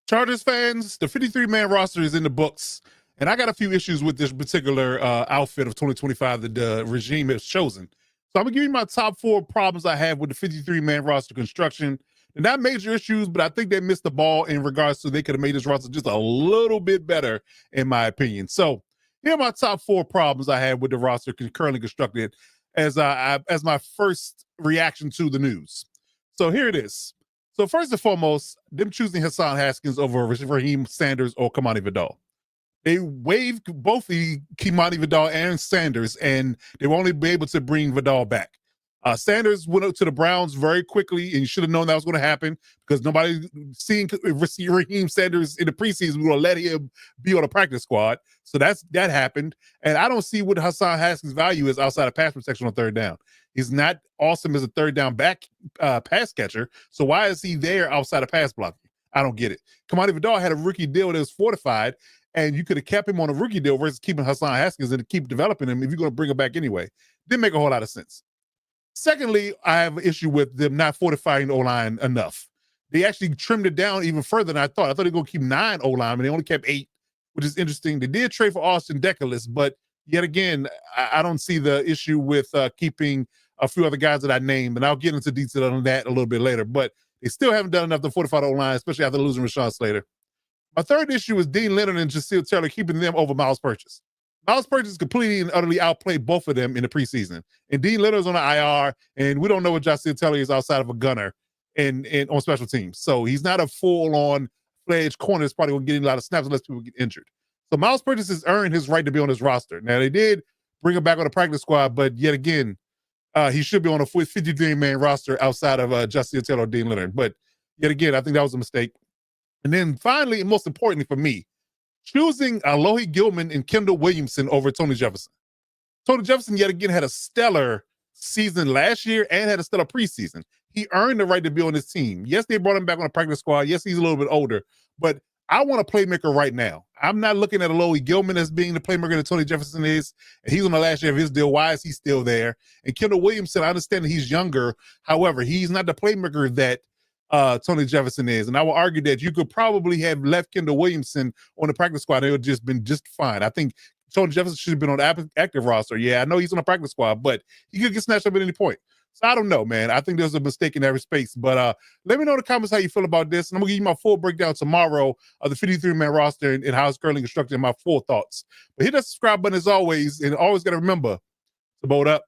Chargers fans, the 53-man roster is in the books, and I got a few issues with this particular outfit of 2025 that the regime has chosen. So I'm going to give you my top 4 problems I have with the 53-man roster construction. They're not major issues, but I think they missed the ball in regards to they could have made this roster just a little bit better, in my opinion. So here are my top 4 problems I have with the roster currently constructed as my first reaction to the news. So here it is. So first and foremost, them choosing Hassan Haskins over Raheem Sanders or Kamani Vidal. They waived both the Kimani Vidal and Sanders, and they will only be able to bring Vidal back. Sanders went up to the Browns very quickly, and you should have known that was going to happen because nobody seeing Raheem Sanders in the preseason was going to let him be on the practice squad. So that happened. And I don't see what Hassan Haskins' value is outside of pass protection on third down. He's not awesome as a third down back pass catcher. So why is he there outside of pass blocking? I don't get it. Kamani Vidal had a rookie deal that was fortified, and you could have kept him on a rookie deal versus keeping Hassan Haskins and keep developing him if you're going to bring him back anyway. Didn't make a whole lot of sense. Secondly, I have an issue with them not fortifying the O-line enough. They actually trimmed it down even further than I thought. I thought they were going to keep 9 O-linemen. They only kept 8, which is interesting. They did trade for Austin Deculus, but yet again, I don't see the issue with keeping a few other guys that I named, and I'll get into detail on that a little bit later. But they still haven't done enough to fortify the O-line, especially after losing Rashawn Slater. My third issue is Dean Leonard and Jaseel Taylor keeping them over Miles Purchase. Miles Purchase completely and utterly outplayed both of them in the preseason. And Dean Leonard's on the IR, and we don't know what Jaseel Taylor is outside of a gunner and on special teams. So he's not a full-on fledged corner that's probably going to get a lot of snaps unless people get injured. So Miles Purchase has earned his right to be on this roster. Now, they did bring him back on the practice squad, but yet again, he should be on a 53-man roster outside of Jaseel Taylor or Dean Leonard. But yet again, I think that was a mistake. And then finally, and most importantly for me, choosing Alohi Gilman and Kendall Williamson over Tony Jefferson. Tony Jefferson, yet again, had a stellar season last year and had a stellar preseason. He earned the right to be on this team. Yes, they brought him back on the practice squad. Yes, he's a little bit older, but I want a playmaker right now. I'm not looking at Alohi Gilman as being the playmaker that Tony Jefferson is, and he's on the last year of his deal. Why is he still there? And Kendall Williamson, I understand that he's younger. However, he's not the playmaker that Tony Jefferson is. And I will argue that you could probably have left Kendall Williamson on the practice squad. It would just been just fine. I think Tony Jefferson should have been on the active roster. Yeah, I know he's on the practice squad, but he could get snatched up at any point. So I don't know, man. I think there's a mistake in every space. But let me know in the comments how you feel about this. And I'm going to give you my full breakdown tomorrow of the 53-man roster and how it's currently constructed and my full thoughts. But hit that subscribe button as always. And always got to remember to bolt up.